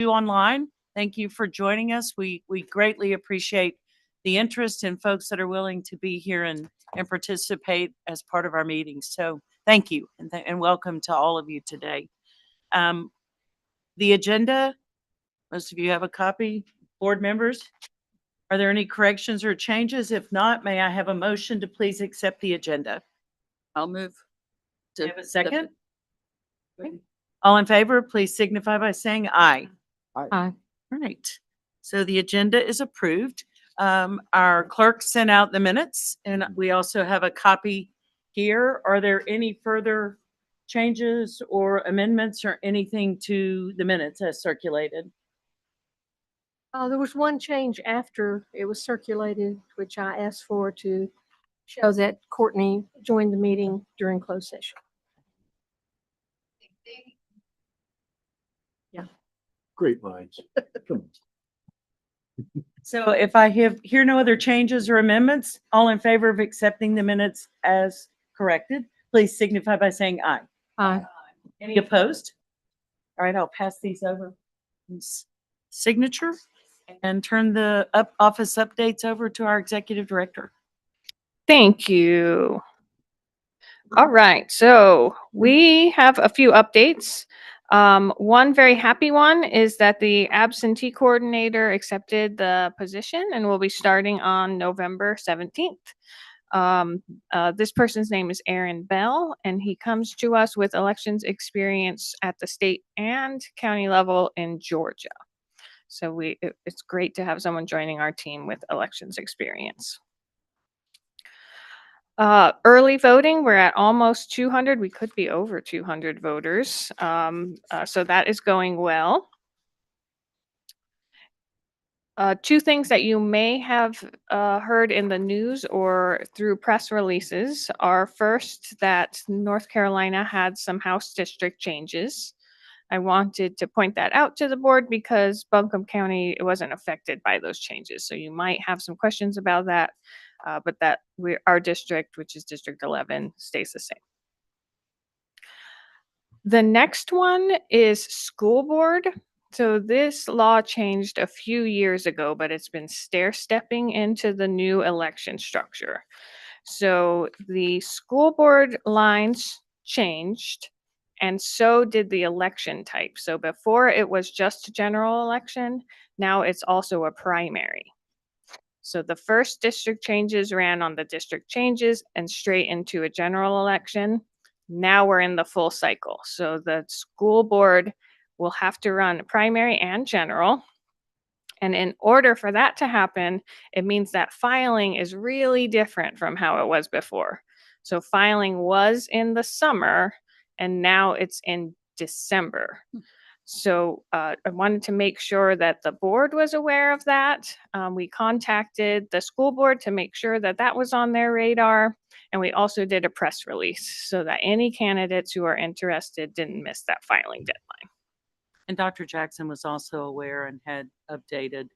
you online. Thank you for joining us. We greatly appreciate the interest and folks that are willing to be here and participate as part of our meetings. So thank you and welcome to all of you today. The agenda, most of you have a copy. Board members, are there any corrections or changes? If not, may I have a motion to please accept the agenda? I'll move. Do you have a second? Okay. All in favor, please signify by saying aye. Aye. All right. So the agenda is approved. Our clerk sent out the minutes, and we also have a copy here. Are there any further changes or amendments or anything to the minutes as circulated? There was one change after it was circulated, which I asked for to show that Courtney joined the meeting during closed session. Great minds. Come on. So if I hear no other changes or amendments, all in favor of accepting the minutes as corrected, please signify by saying aye. Aye. Any opposed? All right, I'll pass these over. Signature and turn the office updates over to our executive director. Thank you. All right, so we have a few updates. One very happy one is that the absentee coordinator accepted the position and will be starting on November 17th. This person's name is Aaron Bell, and he comes to us with elections experience at the state and county level in Georgia. So it's great to have someone joining our team with elections experience. Early voting, we're at almost 200. We could be over 200 voters. So that is going well. Two things that you may have heard in the news or through press releases are first that North Carolina had some House district changes. I wanted to point that out to the board because Buncombe County wasn't affected by those changes. So you might have some questions about that. But our district, which is District 11, stays the same. The next one is school board. So this law changed a few years ago, but it's been stair-stepping into the new election structure. So the school board lines changed, and so did the election type. So before it was just a general election, now it's also a primary. So the first district changes ran on the district changes and straight into a general election. Now we're in the full cycle. So the school board will have to run primary and general. And in order for that to happen, it means that filing is really different from how it was before. So filing was in the summer, and now it's in December. So I wanted to make sure that the board was aware of that. We contacted the school board to make sure that that was on their radar. And we also did a press release so that any candidates who are interested didn't miss that filing deadline. And Dr. Jackson was also aware and had updated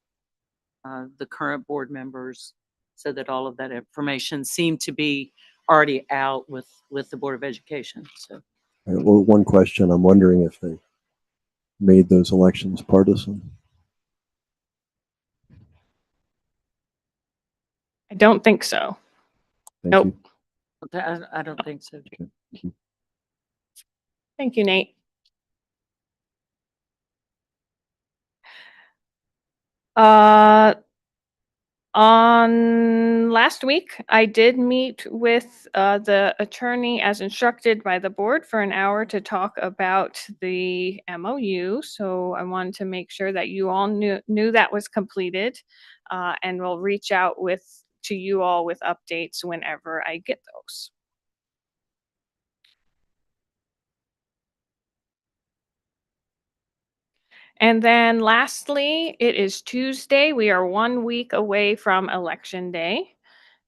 the current board members so that all of that information seemed to be already out with the Board of Education. So, Well, one question, I'm wondering if they made those elections partisan. I don't think so. Thank Nope. you. I don't think so. Okay. Thank you, Nate. On last week, I did meet with the attorney as instructed by the board for an hour to talk about the MOU. So I wanted to make sure that you all knew that was completed, and we'll reach out to you all with updates whenever I get those. And then lastly, it is Tuesday. We are 1 week away from Election Day.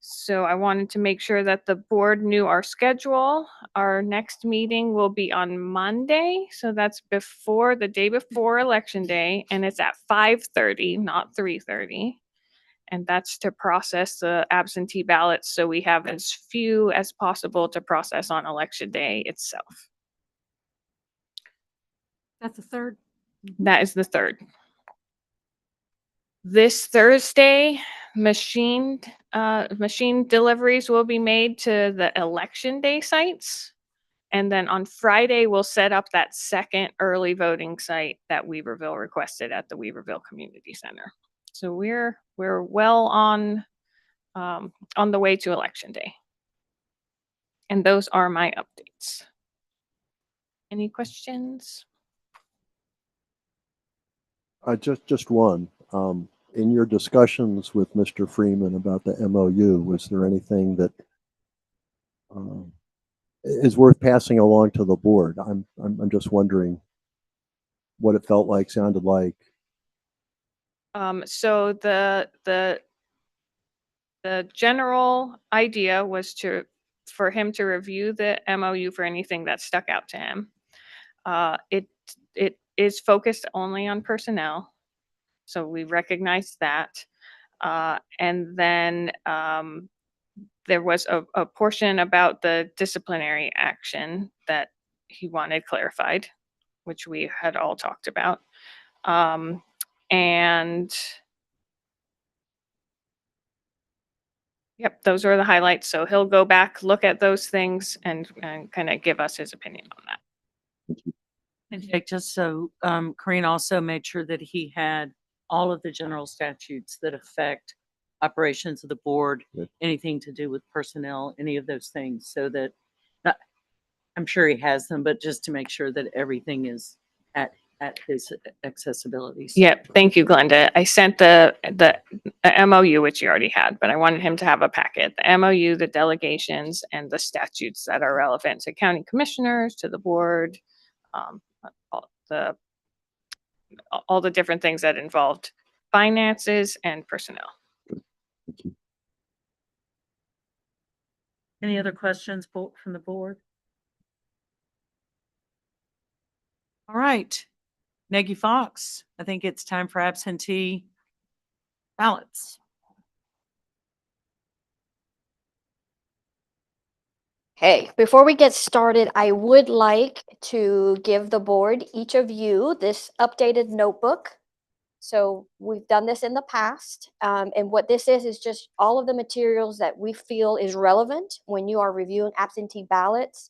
So I wanted to make sure that the board knew our schedule. Our next meeting will be on Monday. So that's the day before Election Day. And it's at 5:30, not 3:30. And that's to process the absentee ballots. So we have as few as possible to process on Election Day itself. That's the third. That is the 3rd. This Thursday, machine deliveries will be made to the election day sites. And then on Friday, we'll set up that second early voting site that Weaverville requested at the Weaverville Community Center. So we're well on the way to election day. And those are my updates. Any questions? Just one. In your discussions with Mr. Freeman about the MOU, was there anything that is worth passing along to the board? I'm just wondering what it felt like, sounded like. So the general idea was for him to review the MOU for anything that stuck out to him. It is focused only on personnel, so we recognize that. And then there was a portion about the disciplinary action that he wanted clarified, which we had all talked about. And yep, those are the highlights. So he'll go back, look at those things, and kind of give us his opinion on that. And Jake, just so, Corinne also made sure that he had all of the general statutes that affect operations of the board, Good. anything to do with personnel, any of those things, so that, I'm sure he has them, but just to make sure that everything is at his accessibility. So- Yep. Thank you, Glenda. I sent the MOU, which you already had, but I wanted him to have a packet. The MOU, the delegations, and the statutes that are relevant to county commissioners, to the board, all the different things that involved finances and personnel. Thank you. Any other questions from the board? All right. Nagy Fox, I think it's time for absentee ballots. Hey, before we get started, I would like to give the board, each of you, this updated notebook. So we've done this in the past. And what this is just all of the materials that we feel is relevant when you are reviewing absentee ballots.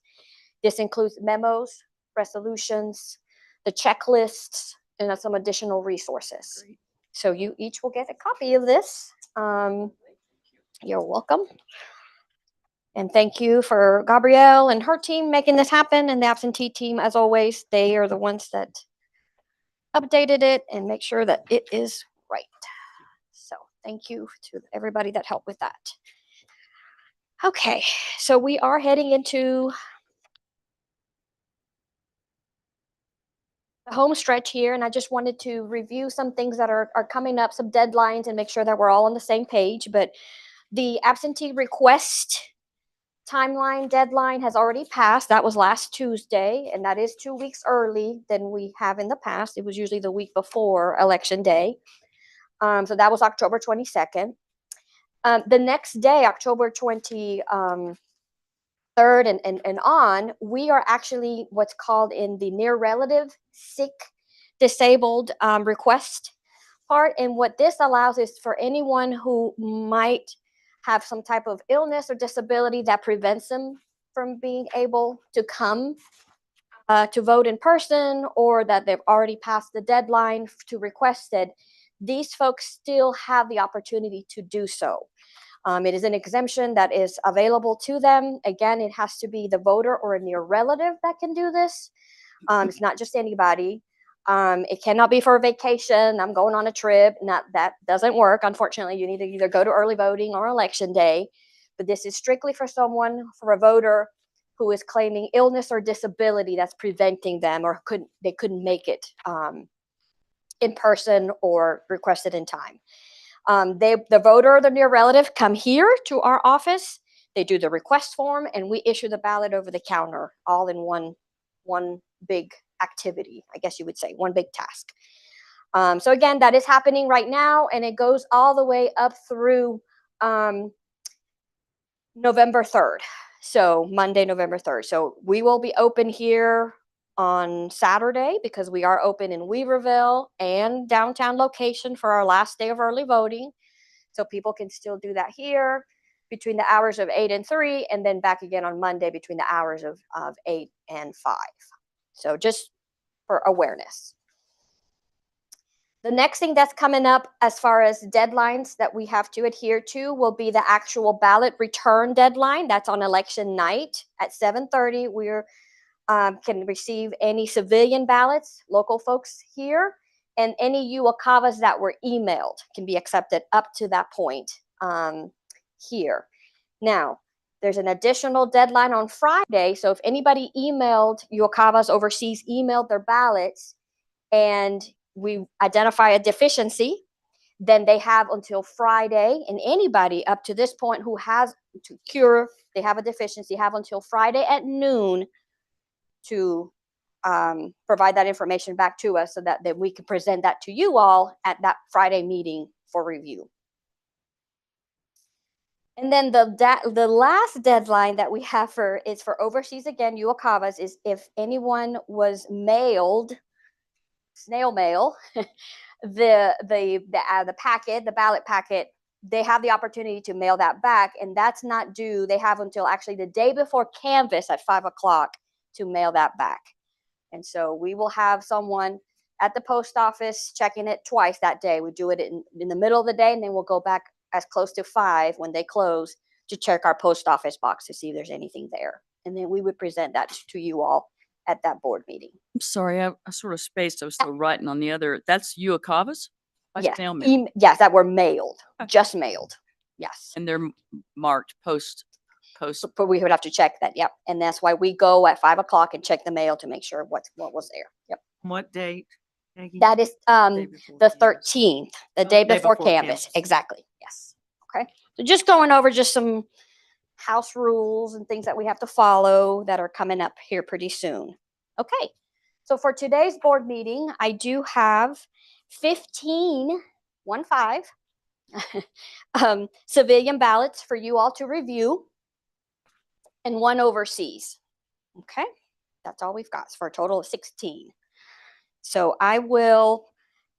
This includes memos, resolutions, the checklists, and some additional resources. Great. So you each will get a copy of this. You're welcome. And thank you for Gabrielle and her team making this happen, and the absentee team, as always. They are the ones that updated it and make sure that it is right. So thank you to everybody that helped with that. Okay, so we are heading into the home stretch here, and I just wanted to review some things that are coming up, some deadlines, and make sure that we're all on the same page. But the absentee request timeline deadline has already passed. That was last Tuesday, and that is 2 weeks early than we have in the past. It was usually the week before Election Day. So that was October 22nd. The next day, October 23rd and on, we are actually what's called in the near relative, sick, disabled request part. And what this allows is for anyone who might have some type of illness or disability that prevents them from being able to come to vote in person, or that they've already passed the deadline to request it, these folks still have the opportunity to do so. It is an exemption that is available to them. Again, it has to be the voter or a near relative that can do this. It's not just anybody. It cannot be for a vacation. I'm going on a trip. That doesn't work. Unfortunately, you need to either go to early voting or election day. But this is strictly for a voter who is claiming illness or disability that's preventing them, or they couldn't make it in person or requested in time. The voter or the near relative come here to our office. They do the request form, and we issue the ballot over the counter, all in one big activity, I guess you would say, one big task. So again, that is happening right now, and it goes all the way up through November 3rd. So Monday, November 3rd. So we will be open here on Saturday because we are open in Weaverville and downtown location for our last day of early voting. So people can still do that here between the hours of 8 and 3, and then back again on Monday between the hours of 8 and 5. So just for awareness. The next thing that's coming up as far as deadlines that we have to adhere to will be the actual ballot return deadline. That's on election night at 7:30. We're can receive any civilian ballots, local folks here, and any UOCAVAs that were emailed can be accepted up to that point here. Now, there's an additional deadline on Friday, so if anybody emailed UOCAVAs overseas, emailed their ballots, and we identify a deficiency, then they have until Friday, and anybody up to this point who has to cure, they have a deficiency, have until Friday at noon to provide that information back to us so that we can present that to you all at that Friday meeting for review. And then the last deadline that we have for overseas again, UOCAVAs, is if anyone was mailed, snail mail, the packet, the ballot packet, they have the opportunity to mail that back, and that's not due. They have until actually the day before canvass at 5 o'clock to mail that back. And so we will have someone at the post office checking it twice that day. We do it in the middle of the day, and then we'll go back as close to 5 when they close to check our post office box to see if there's anything there. And then we would present that to you all at that board meeting. I'm sorry, I sort of spaced. I was still writing on the other. That's UOCAVAs? By Yes, snail mail. yes, that were mailed, Okay. just mailed. Yes. And they're marked post. But we would have to check that. Yep. And that's why we go at 5 o'clock and check the mail to make sure what was there. Yep. What date? Peggy? That is Day before the canvass. 13th, the day before canvass. Exactly. Yes. Okay. So just going over just some house rules and things that we have to follow that are coming up here pretty soon. Okay. So for today's board meeting, I do have 15 civilian ballots for you all to review and 1 overseas. Okay. That's all we've got for a total of 16. So I will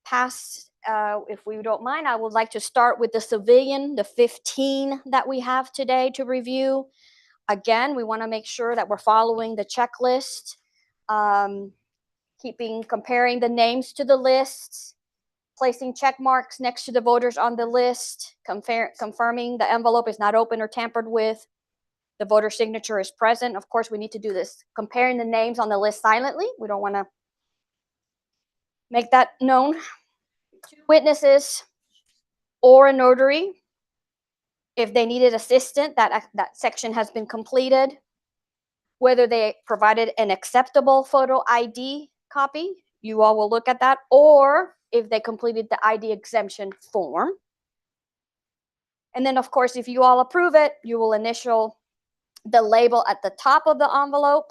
pass, if we don't mind, I would like to start with the civilian, the 15 that we have today to review. Again, we want to make sure that we're following the checklist, comparing the names to the lists, placing check marks next to the voters on the list, confirming the envelope is not open or tampered with, the voter signature is present. Of course, we need to do this, comparing the names on the list silently. We don't want to make that known. 2 witnesses or a notary. If they needed assistant, that section has been completed. Whether they provided an acceptable photo ID copy, you all will look at that, or if they completed the ID exemption form. And then, of course, if you all approve it, you will initial the label at the top of the envelope.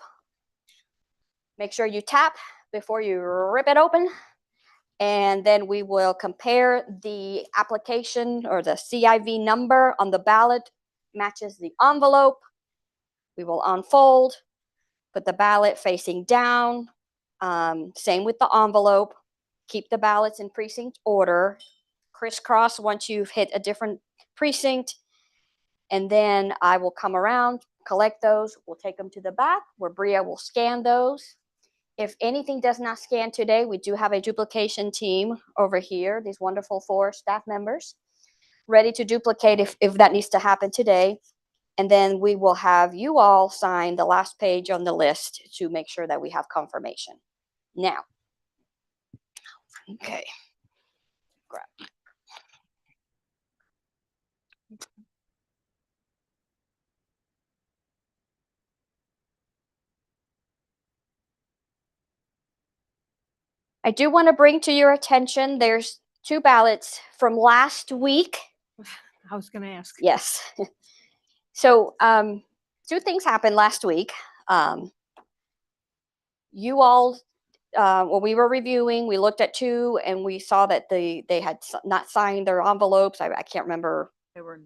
Make sure you tap before you rip it open. And then we will compare the application or the CIV number on the ballot matches the envelope. We will unfold, put the ballot facing down. Same with the envelope. Keep the ballots in precinct order. Crisscross once you've hit a different precinct. And then I will come around, collect those. We'll take them to the back where Bria will scan those. If anything does not scan today, we do have a duplication team over here, these wonderful 4 staff members, ready to duplicate if that needs to happen today. And then we will have you all sign the last page on the list to make sure that we have confirmation. Now, okay. Grab. I do want to bring to your attention, there's 2 ballots from last week. I was going to ask. Yes. So 2 things happened last week. You all, when we were reviewing, we looked at 2 and we saw that they had not signed their envelopes. I can't remember. They were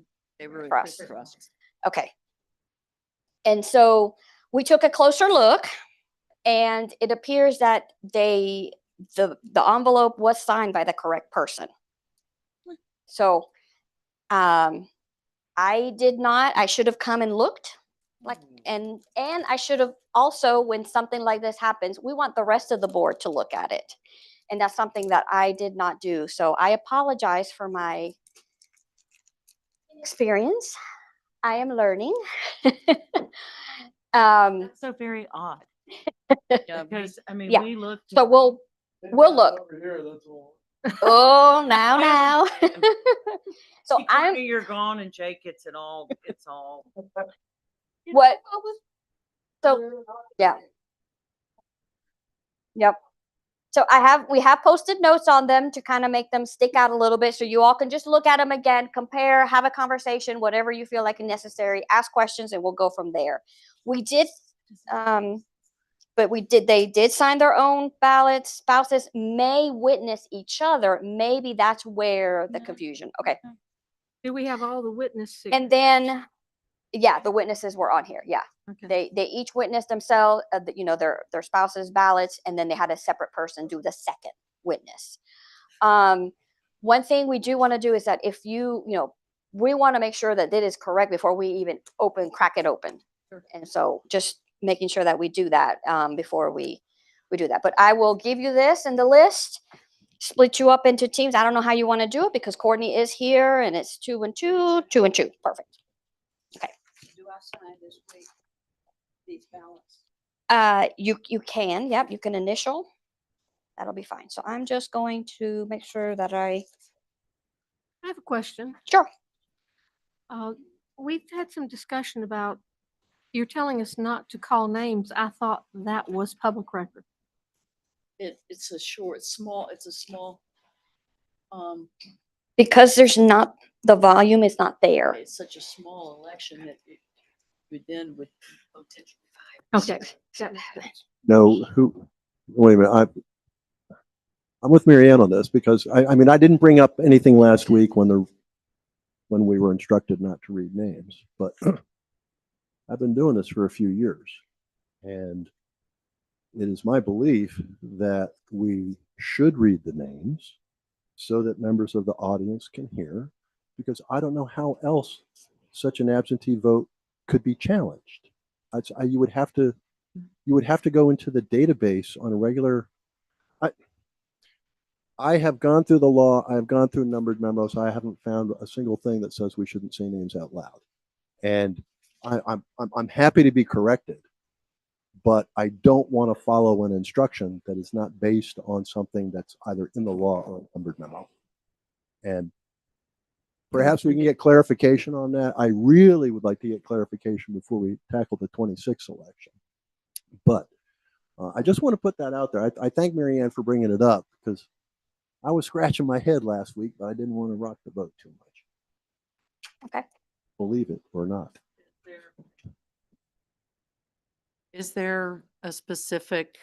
Cross. crisscrossed. Okay. And so we took a closer look and it appears that the envelope was signed by the correct person. So I did not. I should have come and looked, like, and I should have also, when something like this happens, we want the rest of the board to look at it, and that's something that I did not do. So I apologize for my experience. I am learning. That's so very odd, Yeah, because, I mean, Yeah. we looked. So we'll look. Oh, now. So See, I'm Courtney, you're gone, and Jake gets it all, it's all. what? So yeah. Yep. So we have posted notes on them to kind of make them stick out a little bit, so you all can just look at them again, compare, have a conversation, whatever you feel like is necessary, ask questions, and we'll go from there. We did, but they did sign their own ballots. Spouses may witness each other. Maybe that's where the confusion. Okay. Do we have all the witnesses? And then, yeah, the witnesses were on here. Yeah. Okay. They each witnessed themselves, their spouse's ballots, and then they had a separate person do the second witness. One thing we do want to do is that if we want to make sure that it is correct before we even crack it open. Sure. And so just making sure that we do that before we do that. But I will give you this and the list, split you up into teams. I don't know how you want to do it because Courtney is here, and it's 2 and 2, 2 and 2. Perfect. Do I sign this week? These ballots? You can, yep, you can initial. That'll be fine. So I'm just going to make sure that I have a question. sure. We've had some discussion about, you're telling us not to call names. I thought that was public record. It's a small, Because the volume is not there. it's such a small election that you then would potentially. Okay. No, wait a minute. I'm with Mary Ann on this because I mean, I didn't bring up anything last week when we were instructed not to read names, but I've been doing this for a few years, and it is my belief that we should read the names so that members of the audience can hear, because I don't know how else such an absentee vote could be challenged. You would have to go into the database on a regular. I have gone through the law. I have gone through numbered memos. I haven't found a single thing that says we shouldn't say names out loud. And I'm happy to be corrected, but I don't want to follow an instruction that is not based on something that's either in the law or a numbered memo. And perhaps we can get clarification on that. I really would like to get clarification before we tackle the 26th election. But I just want to put that out there. I thank Mary Ann for bringing it up because I was scratching my head last week, but I didn't want to rock the boat too much. Okay. Believe it or not. Is there a specific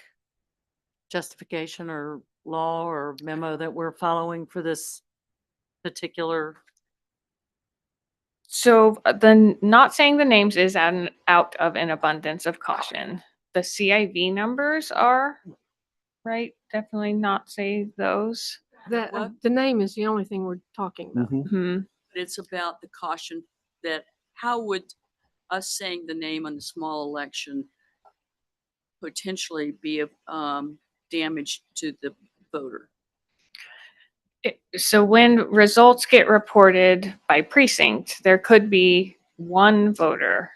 justification or law or memo that we're following for this particular? So not saying the names is out of an abundance of caution. The CIV numbers are, right? Definitely not say those. The name is the only thing we're talking about. Mhm. Hmm. But it's about the caution that how would us saying the name on the small election potentially be of damage to the voter? So when results get reported by precinct, there could be one voter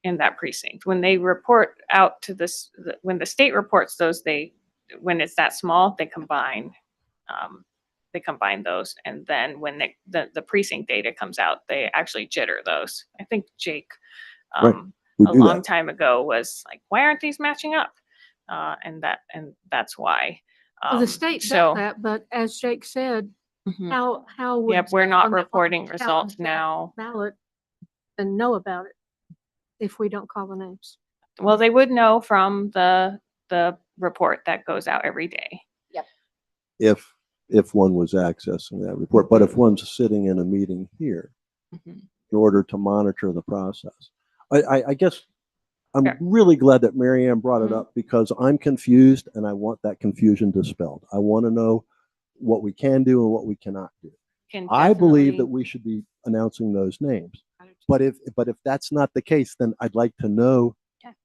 in that precinct. When they report out to this, when the state reports those, when it's that small, they combine those. And then when the precinct data comes out, they actually jitter those. I think Jake, Right. We a do long that. time ago was like, why aren't these matching up? And that's why. Well, the state does so that, but as Jake said, Mhm. how would Yep, we're not someone that reporting challenge results that now. ballot and know about it if we don't call the names? Well, they would know from the report that goes out every day. If one was accessing that report, but if one's sitting in a meeting here Mhm. in order to monitor the process, I guess I'm Yeah. really glad that Mary Ann brought it Mhm. up because I'm confused and I want that confusion dispelled. I want to know what we can do and what we cannot do. Can I believe that definitely- we should be announcing those names. But if that's not the case, then I'd like to know. Okay.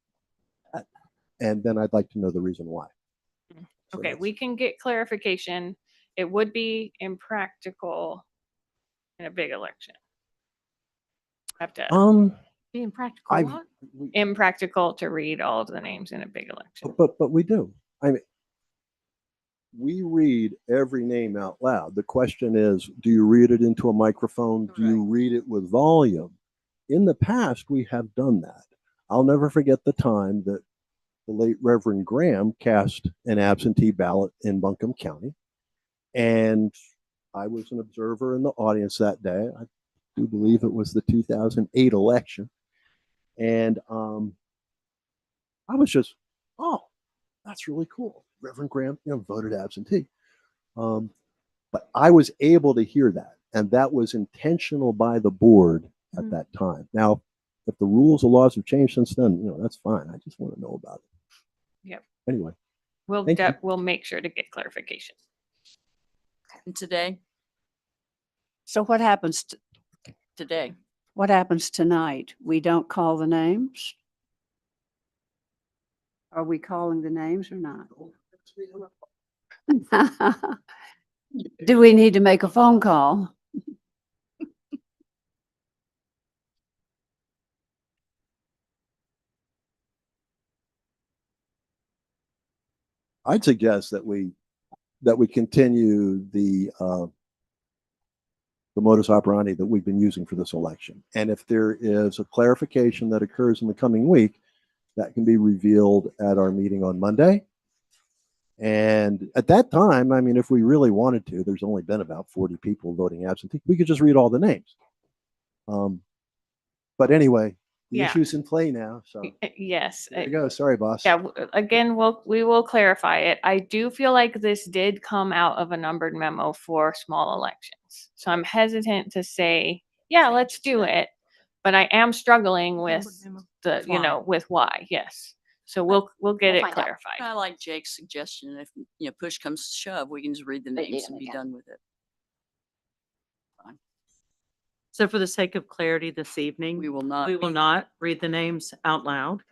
And then I'd like to know the reason why. So Okay, that's- we can get clarification. It would be impractical in a big election. Have to, Being practical, I've, what? we- impractical to read all of the names in a big election. but we do. I mean, we read every name out loud. The question is, do you read it into a microphone? Do you read it with volume? In the past, we have done that. I'll never forget the time that the late Reverend Graham cast an absentee ballot in Buncombe County. And I was an observer in the audience that day. I do believe it was the 2008 election. And I was just, oh, that's really cool. Reverend Graham, voted absentee. But I was able to hear that. And that was intentional by the board at Mhm. that time. Now, if the rules or laws have changed since then, that's fine. I just want to know about it. Yep. Anyway, We'll, Thank you. we'll make sure to get clarification. And today, So what happens, today, what happens tonight? We don't call the names? Are we calling the names or not? Do we need to make a phone call? I'd suggest that we continue the modus operandi that we've been using for this election. And if there is a clarification that occurs in the coming week, that can be revealed at our meeting on Monday. And at that time, I mean, if we really wanted to, there's only been about 40 people voting absentee. We could just read all the names. But anyway, the Yeah. issue's in play now. So Yes. there you go. Sorry, boss. Yeah, again, we will clarify it. I do feel like this did come out of a numbered memo for small elections. So I'm hesitant to say, yeah, let's do it. But I am struggling with the, Why? with why, yes. So we'll get We'll it find out. clarified. I like Jake's suggestion. If, push comes to shove, we can just read the Read names it, and be yeah. done with it. So for the sake of clarity this We evening, will not. we will be- not read the names out loud.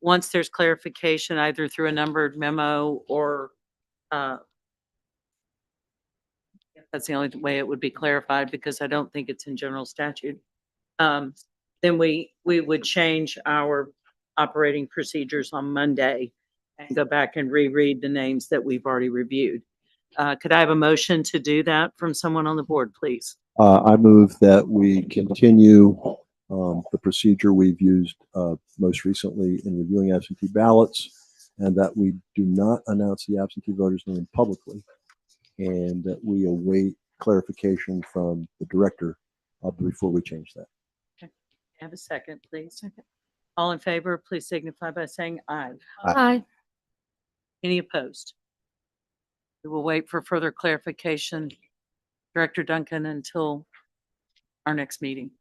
Once there's clarification, either through a numbered memo or that's the only way it would be clarified because I don't think it's in general statute. Then we would change our operating procedures on Monday and go back and reread the names that we've already reviewed. Could I have a motion to do that from someone on the board, please? I move that we continue the procedure we've used most recently in reviewing absentee ballots, and that we do not announce the absentee voters' name publicly, and that we await clarification from the director before we change that. Have a second, please. All in favor, please signify by saying aye. Aye. Any opposed? We will wait for further clarification, Director Duncan, until our next meeting.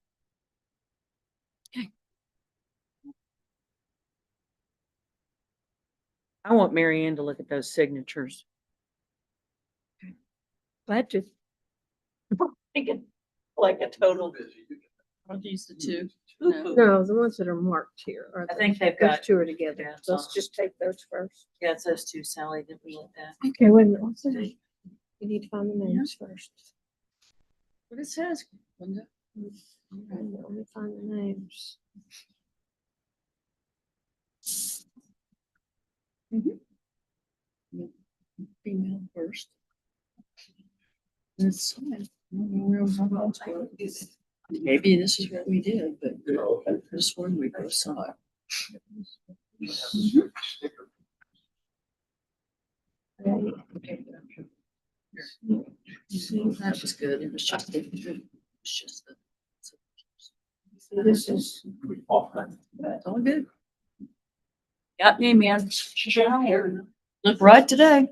I want Mary Ann to look at those signatures. Glad to. Thinking like a total. Are these the two? Ooh. No, the ones that are marked here are. I think they've those got- two are together. yeah, it's Let's on. just take those first. Yeah, it's those two, Sally, that we looked at. Okay, wait a minute. What's the name? You need to find the names first. What it says, Linda? Let me find the names. Female first. That's fine. Maybe this is what we did, but this one we both saw it. That was good. It was just, This is. That's all good. Got me, man. Look right today.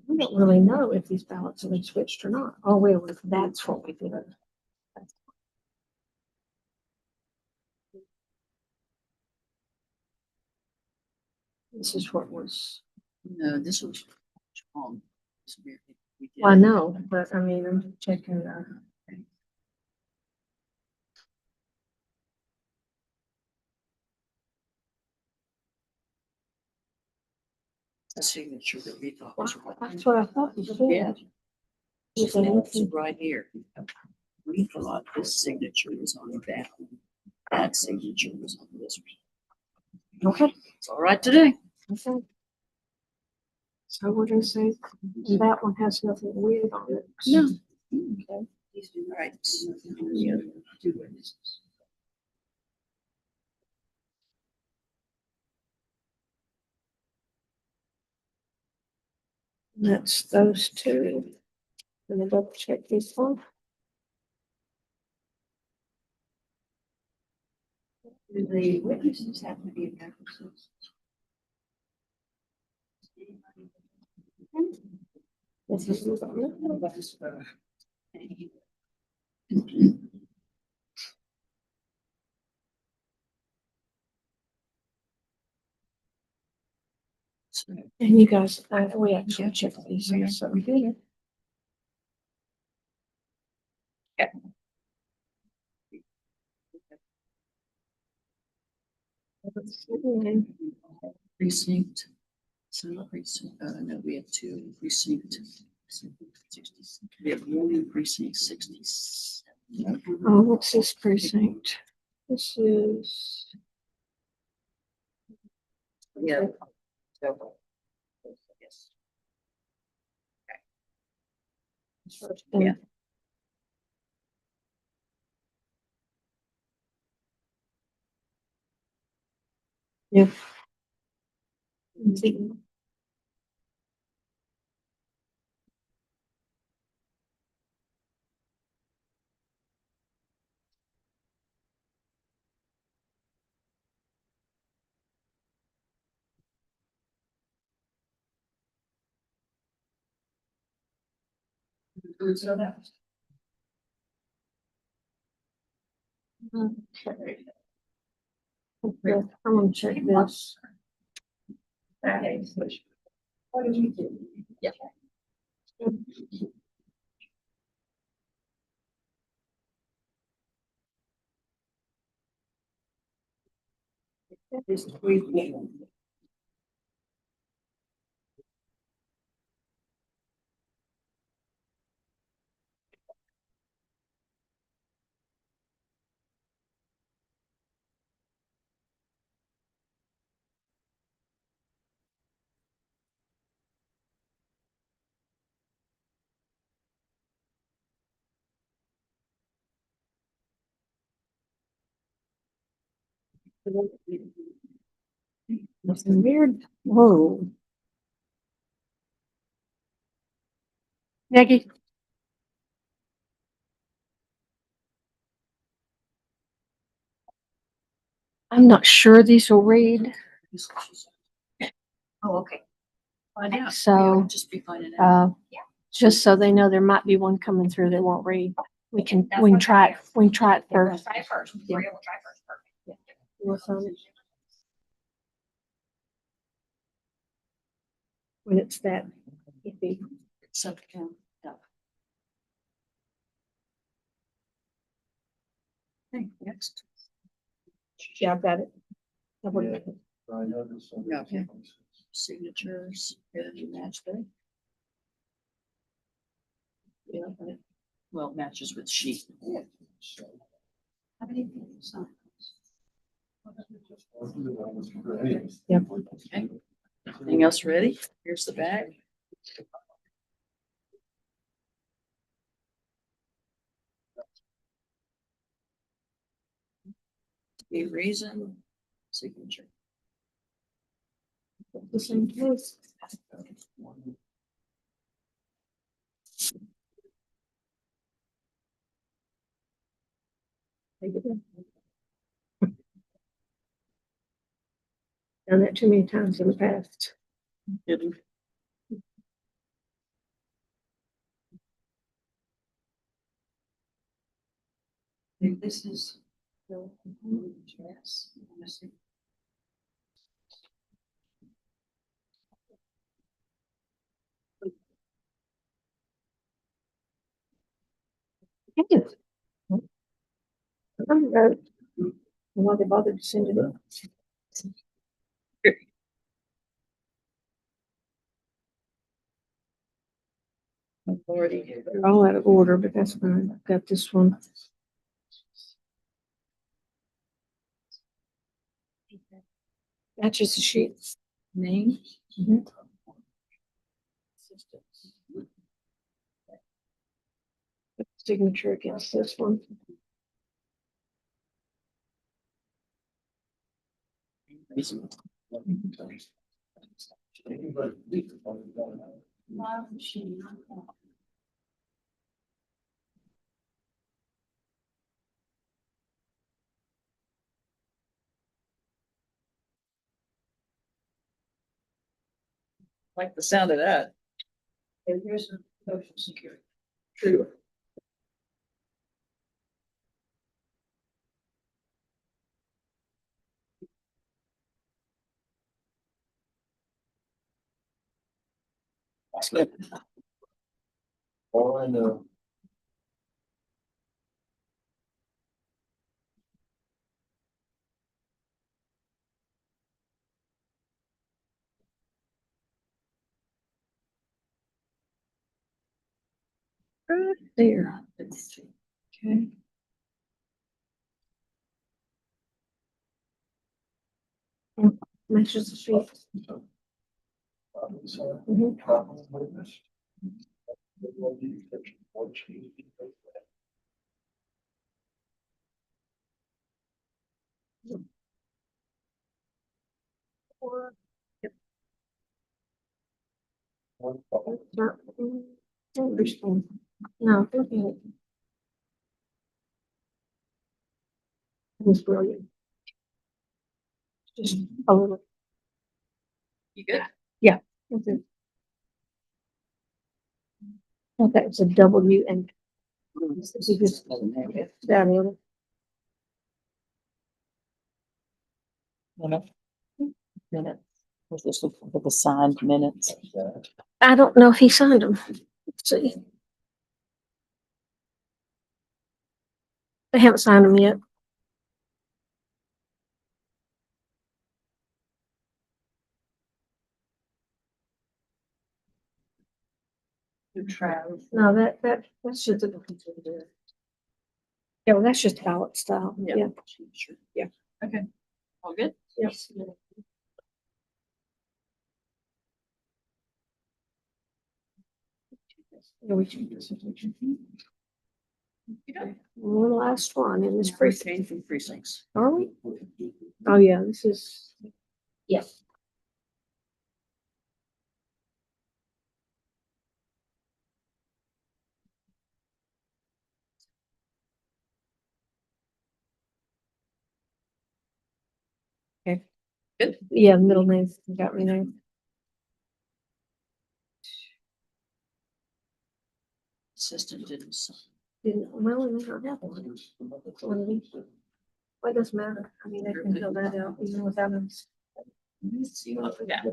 We don't really know if these ballots have been switched or not. Oh, that's what we did. This is what was, No, this was wrong. We did well, I it. know, but I mean, I'm checking the. The signature that we thought was right. That's what I thought you Yeah. said. You said It's anything. right here. We thought this signature was on that one. That signature was on this one. Okay. It's all right today. Okay. So we're gonna say that one has nothing weird on it. No. Okay. Right. The other two witnesses. That's those two. Gonna double check this one. Do the witnesses have to be references? This is. And you guys, we actually checked these. here, so we did it. Precinct. So precinct, no, we have two precinct. 60. We have one in precinct 67. Oh, what's this precinct? This is. Yeah. Yeah. Yeah. Okay. Okay, I'm gonna check this. Yeah. Nothing weird. Whoa. Maggie. I'm not sure these will read, Oh, okay. Find out. So, We'll just be finding out. just so they know there might be one coming through they won't read. We can try it, we can try it first. Try it first. Yeah. Maria will try first. Perfect. What's on it? When it's that iffy. So, yeah. Okay, next. Yeah, I've got it. I've got it. Yeah, okay. Signatures, did you match that? Yeah, okay. Well, it matches with sheet. How many signs? Yep. Okay. Anything else ready? Here's the bag. A reason, signature. The same place. Take it in. Done that too many times in the past. Hidden. This is. Yes. Why they bothered to send it in. Authority. They're all out of order, but that's fine. I've got this one. Matches the sheets. Name. Signature against this one. Like the sound of that. And here's the social security. True. That's good. All I know. Right there. Okay. Matches the sheet. Interesting. No, okay. It was brilliant. Just a little. You good? Okay. Okay, it's a W and. Down the Minutes. Was this looking for the signed minutes? I don't know if he signed them. Let's see. They haven't signed them yet. No, that's just. Yeah, well, that's just ballot style. Yeah. Sure. Yeah. Okay. All good? Yes. Yeah, we changed this. One last one in this Free precinct. change from precincts. Are we? Oh, yeah, this is. Yes. Okay. Good. Yeah, middle name got me there. Assistant didn't sign. Well, we don't have one. One of these. Well, it doesn't matter. I mean, they can fill that out even without us. Let's see what we got.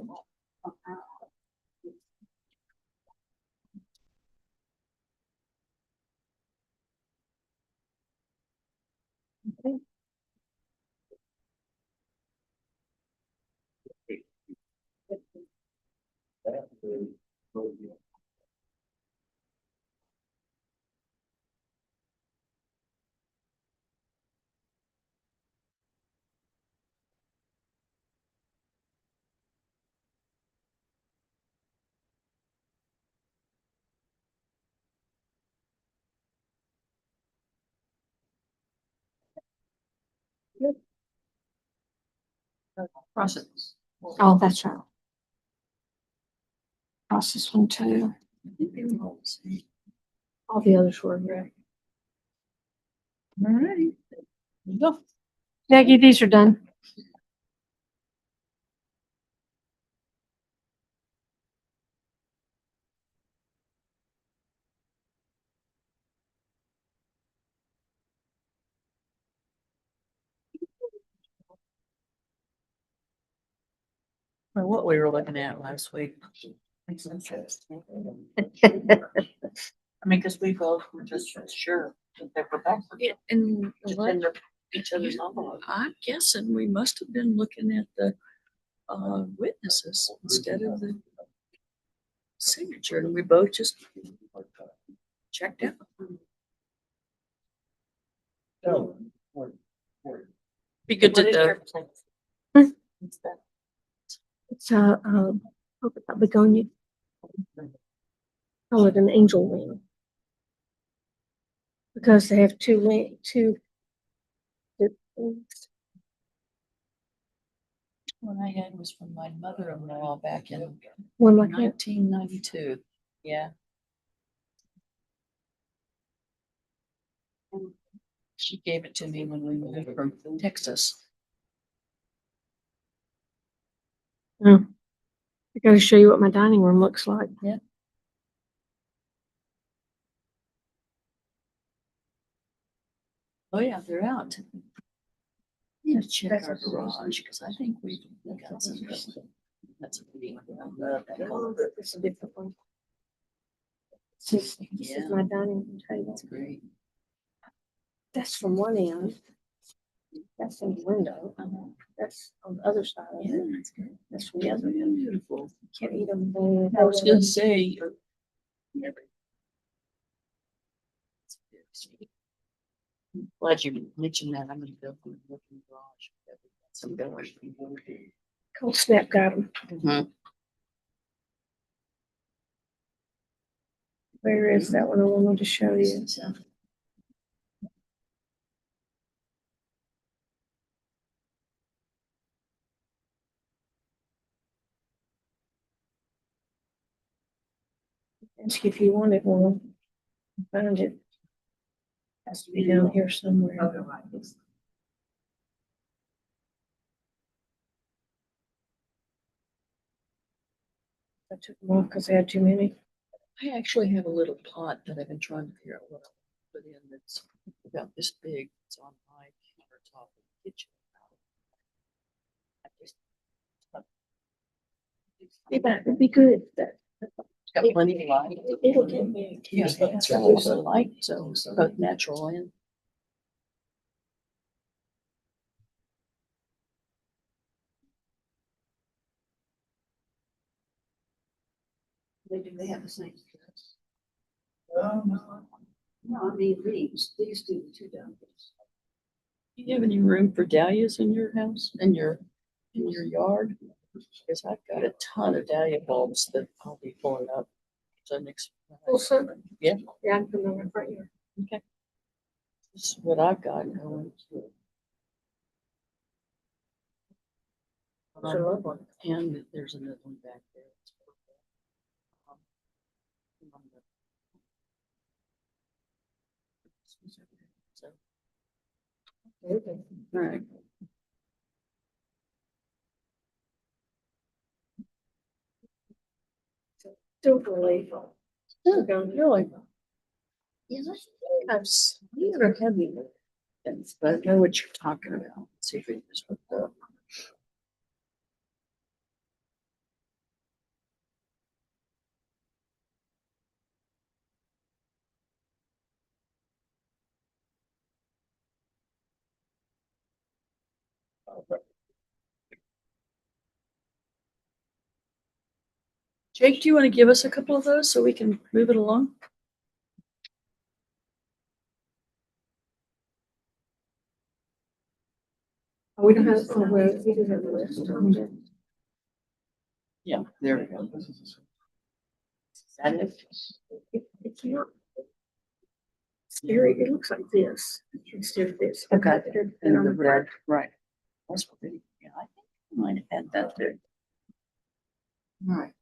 Process. Oh, that's right. Process one too. All the others were right. All righty. Go. Maggie, these are done. What we were looking at last week. I mean, because we both were just sure that they were back. And Just in each other's envelope. I'm guessing we must have been looking at the witnesses instead of the signature, and we both just checked out. Be good to know. It's a begonia. Call it an angel wing. Because they have two. One I had was from my mother-in-law back in One like that. 1992. Yeah. She gave it to me when we moved from Texas. I gotta show you what my dining room looks like. Oh, yeah, they're out. Yeah, check our garage, because I think we've got some. That's a pretty one. I love that color. It's a different one. This is my dining room table. That's great. That's from one end. That's in the window. That's on the other side of Yeah, it. that's good. That's from the other end. Beautiful. Can't eat them. I was gonna say. Glad you mentioned that. I'm gonna go through and look in the garage. Some going. Cold Snap got them. Mhm. Where is that one I wanted to show you? Ask if you wanted one. Find it. Has to be down here somewhere. I took them off because I had too many. I actually have a little pot that I've been trying to figure out what I put in that's about this big. It's on my countertop in the kitchen. I just- Yeah, but it'd be good. It's got plenty of light. It'll get big. Yeah, it's got a lot of light, so it's both natural and. Do they have the same? No, I mean, these do the two dahlias. Do you have any room for dahlias in your house, in your yard? Because I've got a ton of dahlia bulbs that I'll be pulling up. So next. Full circle. Yeah, Yeah, I can put them in front here. okay. This is what I've got going. Those are lovely. And there's another one back there. So, Okay. all right. Still really. Really? Yeah, I think I've seen or heavy things, but I know what you're talking about. Let's see if we can just hook up. Jake, do you want to give us a couple of those so we can move it along? Oh, we don't have, oh, well, we do have the list. Yeah, there we go. Is that it? It's not scary. It looks like this instead of this. Okay. They're And on the red, right. That's pretty, yeah, I think I might have had that there. All right.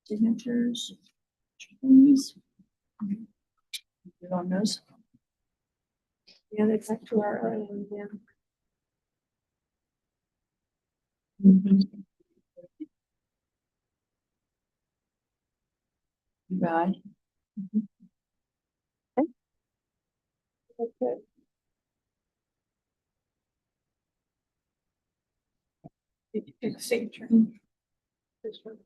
Signatures. Please. Get on those. Yeah, they're back to our other one, yeah. Right. Okay. Signature. This one.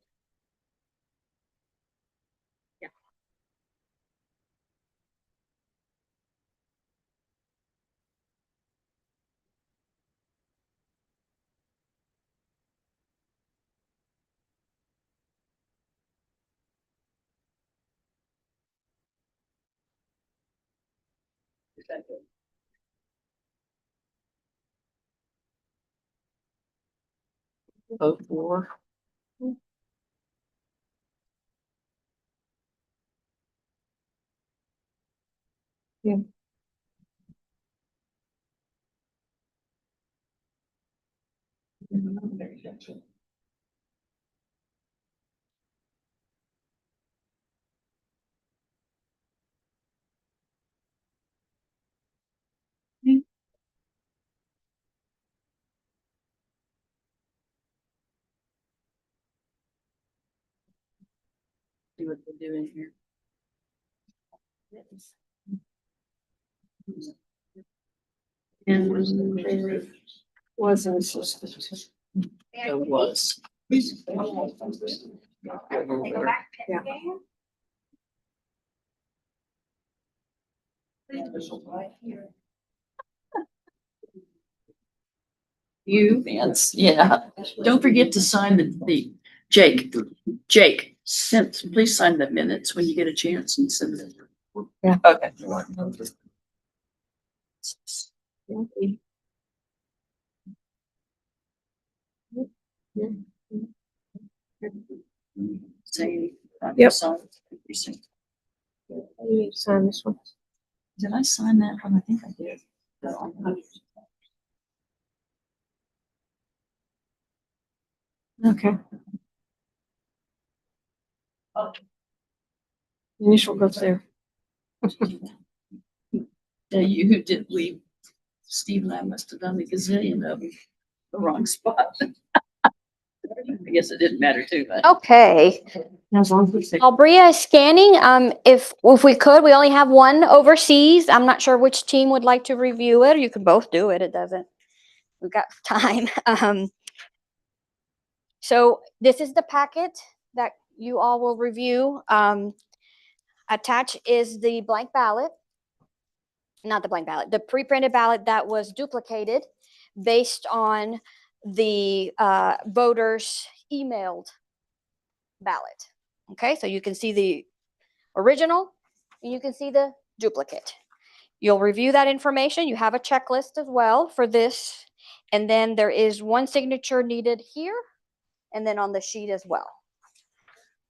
Vote for. See what they're doing here. And there wasn't. It was. You, Vance, yeah. Don't forget to sign the, Jake, please sign the minutes when you get a chance and send them. Yeah. Okay. Say. Yep. You need to sign this one. Did I sign that one? I think I did. Okay. Initial goes there. Yeah, you who did leave. Steve and I must have done the gazillion of them, the wrong spot. I guess it didn't matter too much. Okay. As long as we say. Albria is scanning. If we could, we only have one overseas. I'm not sure which team would like to review it. You can both do it. It doesn't. We've got time. So this is the packet that you all will review. Attached is the blank ballot. Not the blank ballot, the pre-printed ballot that was duplicated based on the voters emailed ballot. Okay, so you can see the original and you can see the duplicate. You'll review that information. You have a checklist as well for this. And then there is one signature needed here and then on the sheet as well.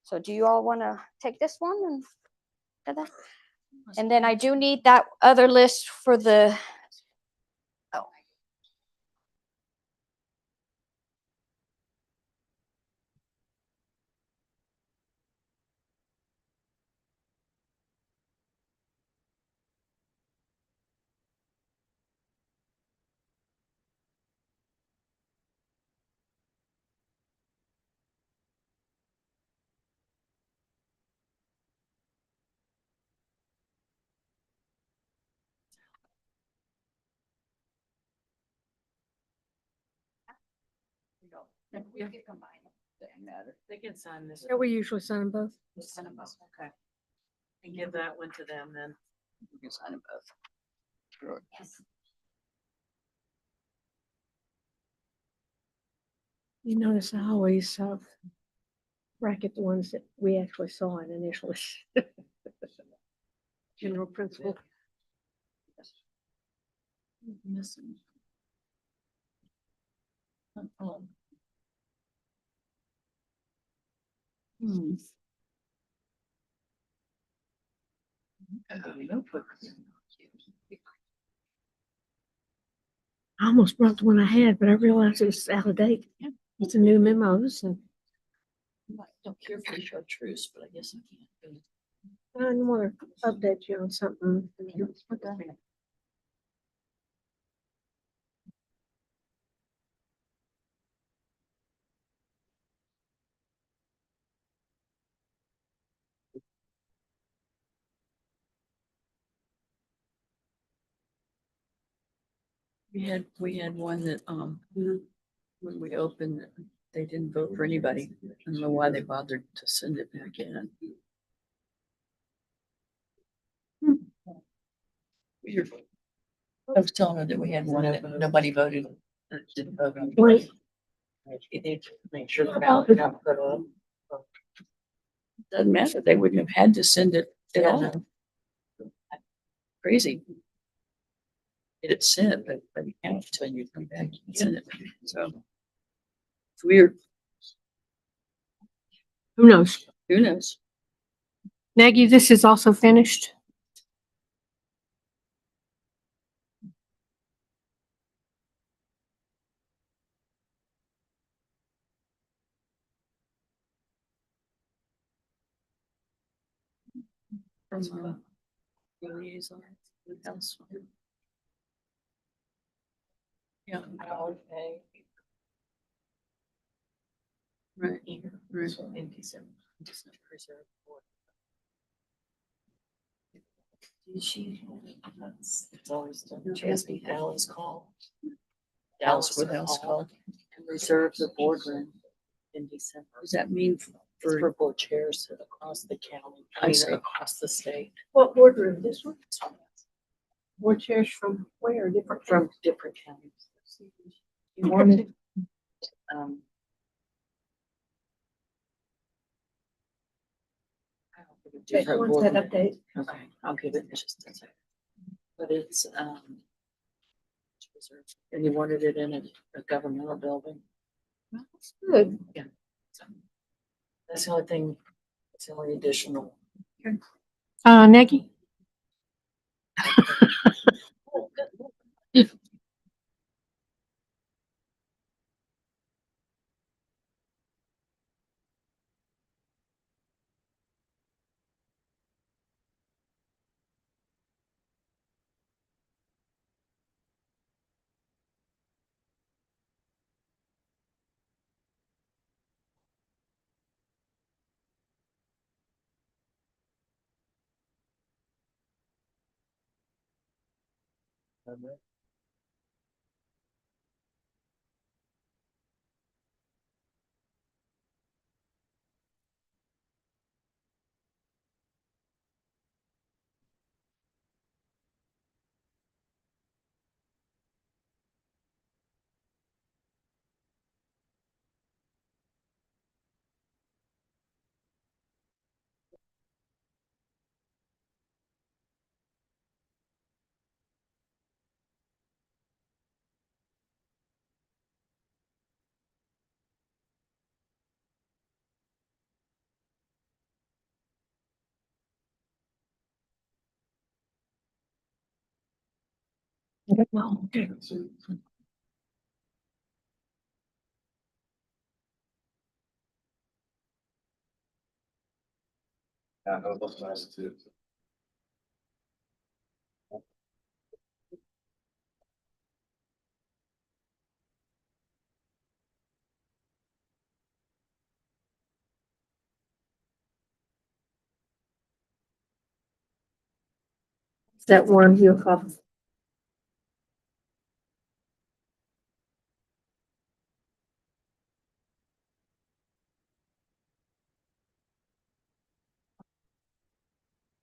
So do you all want to take this one and and then I do need that other list for the We can combine them. Doesn't matter. They can sign this. Yeah, we usually sign them both. Sign them both, okay. And give that one to them then. We can sign them both. Sure. You notice I always bracket the ones that we actually saw in initially. General principle. Missing. Oh. Hmm. Notebook. I almost brought the one I had, but I realized it was out of date. It's a new memos and I don't care for the chartreuse, but I guess I can't. I want to update you on something. Okay. We had one that, When we opened, they didn't vote for anybody. I don't know why they bothered to send it back in. Weird. I was telling her that we had one that nobody voted, didn't vote on. Wait. You need to make sure the ballot got put on. Doesn't matter, they wouldn't have had to send it at all. Crazy. Get it sent, but you can't until you come back and send it, so. It's weird, Who knows? who knows? Nagy, this is also finished. From liaison, what else? Yeah. Right, right. In December. Reserve board. She, it's always done. She has me Dallas call. Dallas Woodhouse call. And reserve the boardroom in December. Does that mean for board chairs across the county? I mean, across the state. What boardroom? This one? Board chairs from where? Different From different counties. You wanted, different What's that board. update? Okay, I'll give it just a second. But it's, and you wanted it in a governmental building. That's good. So that's the only thing, it's the only additional. Nagy? Well, okay. Yeah, no, it looks nice too. Is that one you have?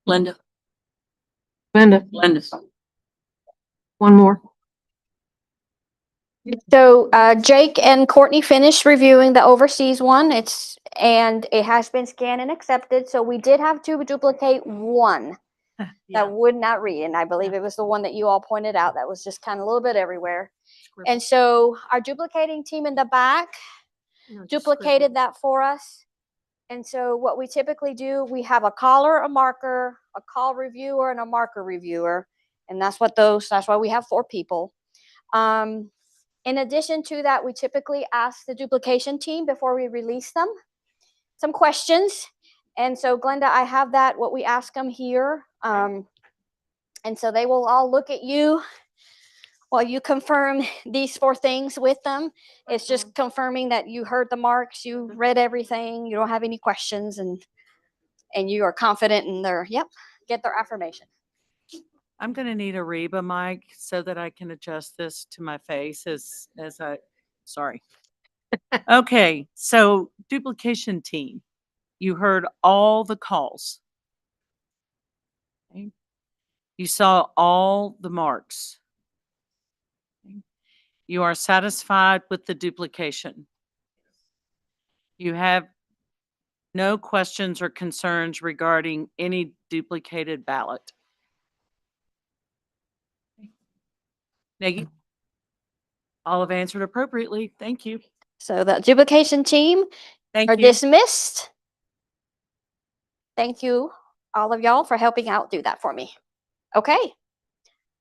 Linda, Linda, Linda. one more. So Jake and Courtney finished reviewing the overseas one. And it has been scanned and accepted. So we did have to duplicate one that would not read. And I believe it was the one that you all pointed out that was just kind of a little bit everywhere. And so our duplicating team in the back duplicated that for us. And so what we typically do, we have a caller, a marker, a call reviewer, and a marker reviewer. And that's why we have 4 people. In addition to that, we typically ask the duplication team before we release them some questions. And so Glenda, I have that, what we ask them here. And so they will all look at you while you confirm these 4 things with them. It's just confirming that you heard the marks, you read everything, you don't have any questions, and you are confident in get their affirmation. I'm gonna need a Reba mic so that I can adjust this to my face sorry. Okay, so duplication team, you heard all the calls. Okay. You saw all the marks. Okay. You are satisfied with the duplication. You have no questions or concerns regarding any duplicated ballot. Nagy? All have answered appropriately. Thank you. So the duplication team Thank are you. dismissed. Thank you, all of y'all, for helping out do that for me. Okay.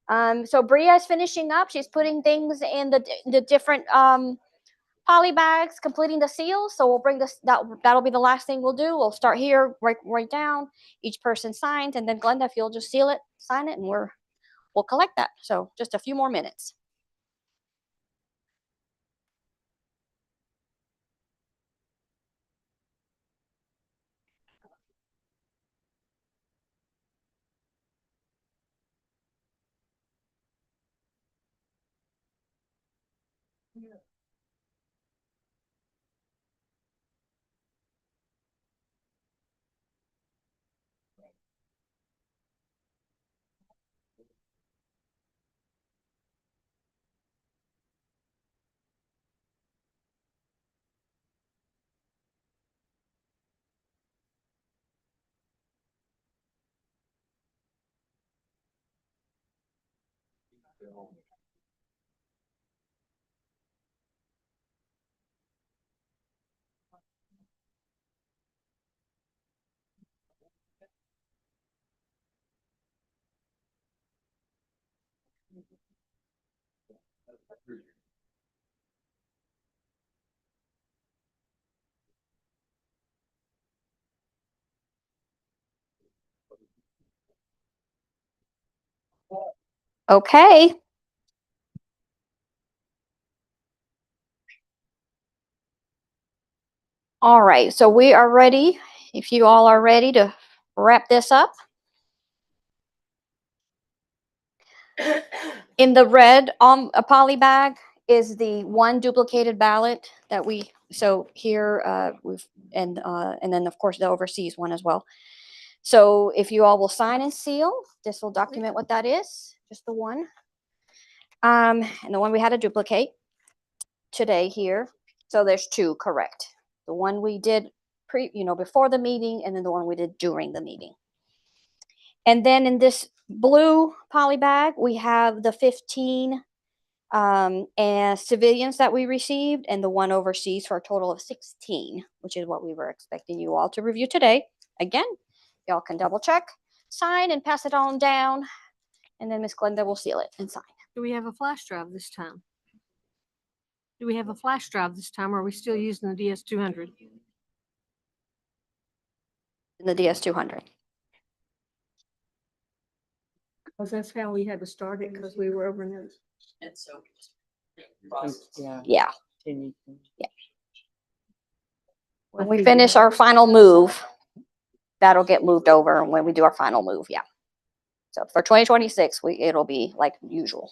So Bria is finishing up. She's putting things in the different poly bags, completing the seals. So we'll bring this. That'll be the last thing we'll do. We'll start here, right down. Each person signs, and then Glenda, if you'll just seal it, sign it, and we'll collect that. So just a few more minutes. Okay. All right, so we are ready. If you all are ready to wrap this up. In the red a poly bag is the one duplicated ballot that so here and then of course the overseas one as well. So if you all will sign and seal, this will document what that is, just the one. And the one we had to duplicate today here. So there's two, correct. The one we did before the meeting, and then the one we did during the meeting. And then in this blue poly bag, we have the 15 and civilians that we received, and the one overseas, for a total of 16, which is what we were expecting you all to review today. Again, y'all can double check, sign, and pass it on down, and then Miss Glenda will seal it and sign. Do we have a flash drive this time? Do we have a flash drive this time, or are we still using the DS200? In the DS200. Because that's how we had to start it, because we were over in those. And so. Yeah. Yeah. Continue. When we finish our final move, that'll get moved over. And when we do our final move, yeah. So for 2026, it'll be like usual.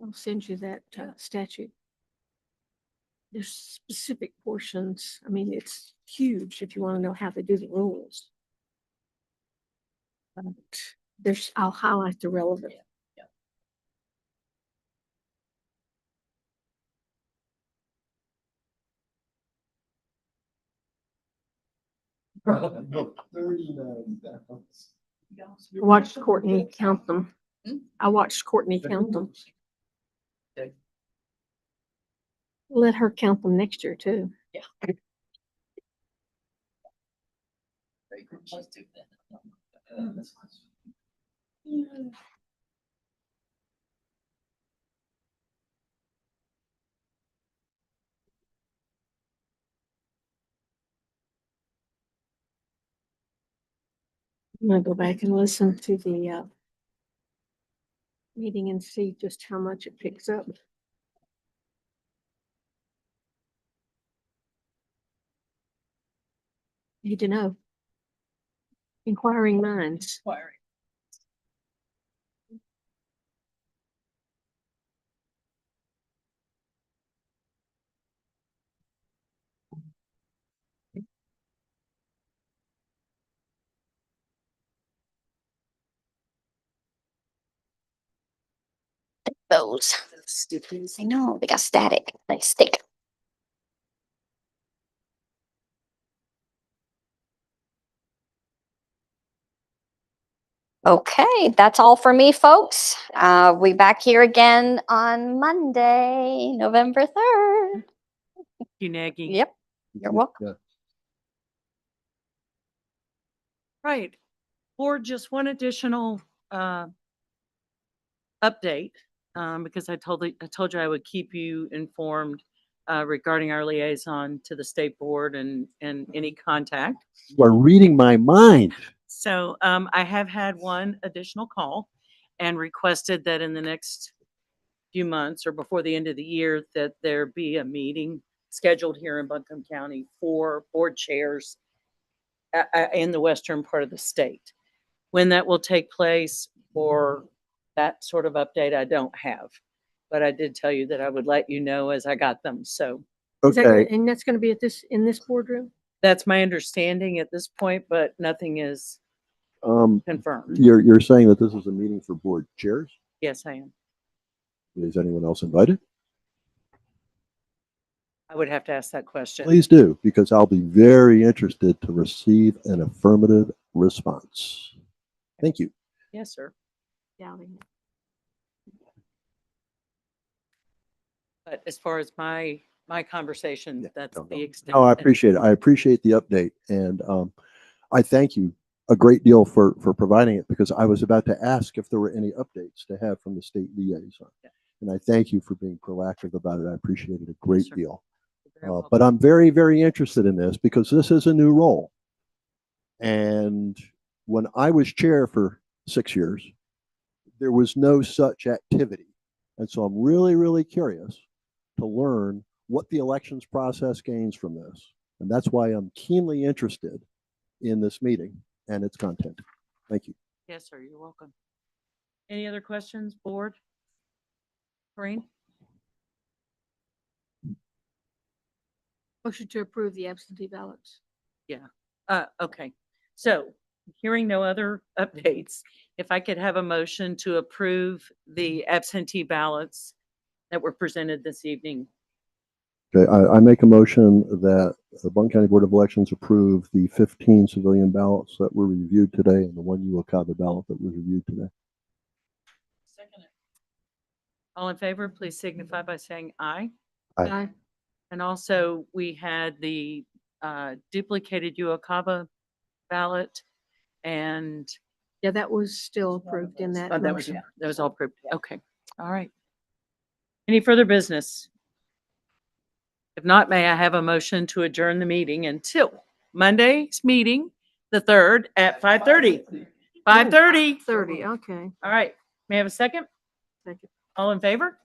I'll send you that statute. There's specific portions. I mean, it's huge if you want to know how they do the rules. But I'll highlight the relevant. I watched Courtney count them. I watched Courtney count them. Let her count them next year too. I'm gonna go back and listen to the meeting and see just how much it picks up. Need to know. Inquiring minds. Those. I know, they got static. They stick. Okay, that's all for me, folks. We back here again on Monday, November 3rd. You Nagy. Yep, you're welcome. Yeah. Right. Or just one additional update, because I told you I would keep you informed regarding our liaison to the state board and any contact. You are reading my mind. So I have had one additional call and requested that in the next few months or before the end of the year that there be a meeting scheduled here in Buncombe County for board chairs in the western part of the state. When that will take place or that sort of update, I don't have. But I did tell you that I would let you know as I got them. So Is that gonna- Okay, And that's gonna be in this boardroom? that's my understanding at this point, but nothing is confirmed. you're saying that this is a meeting for board chairs? Yes, I am. Is anyone else invited? I would have to ask that question. Please do, because I'll be very interested to receive an affirmative response. Thank you. Yes, sir. Doubting it. But as far as my conversation, Yeah, that's no, the extent. No, I appreciate it. I appreciate the update, and I thank you a great deal for providing it, because I was about to ask if there were any updates to have from the state liaison. Yeah. And I thank you for being proactive about it. I appreciate it a great sir. deal. You're very welcome. But I'm very, very interested in this because this is a new role. And when I was chair for 6 years, there was no such activity. And so I'm really, really curious to learn what the elections process gains from this. And that's why I'm keenly interested in this meeting and its content. Thank you. Yes, sir. You're welcome. Any other questions, board? Corinne? Motion to approve the absentee ballots. Okay. So hearing no other updates, if I could have a motion to approve the absentee ballots that were presented this evening. Okay, I make a motion that the Buncombe County Board of Elections approve the 15 civilian ballots that were reviewed today and the one Uwakava ballot that was reviewed today. Second. All in favor, please signify by saying aye. Aye. And also, we had the duplicated Uwakava ballot and Yeah, that was still approved in that. oh, that was, motion. that was all approved. Okay. All right. Any further business? If not, may I have a motion to adjourn the meeting until Monday's meeting, the 3rd at 5:30. 5:30. 30, okay. All right. May I have a second? Second. All in favor?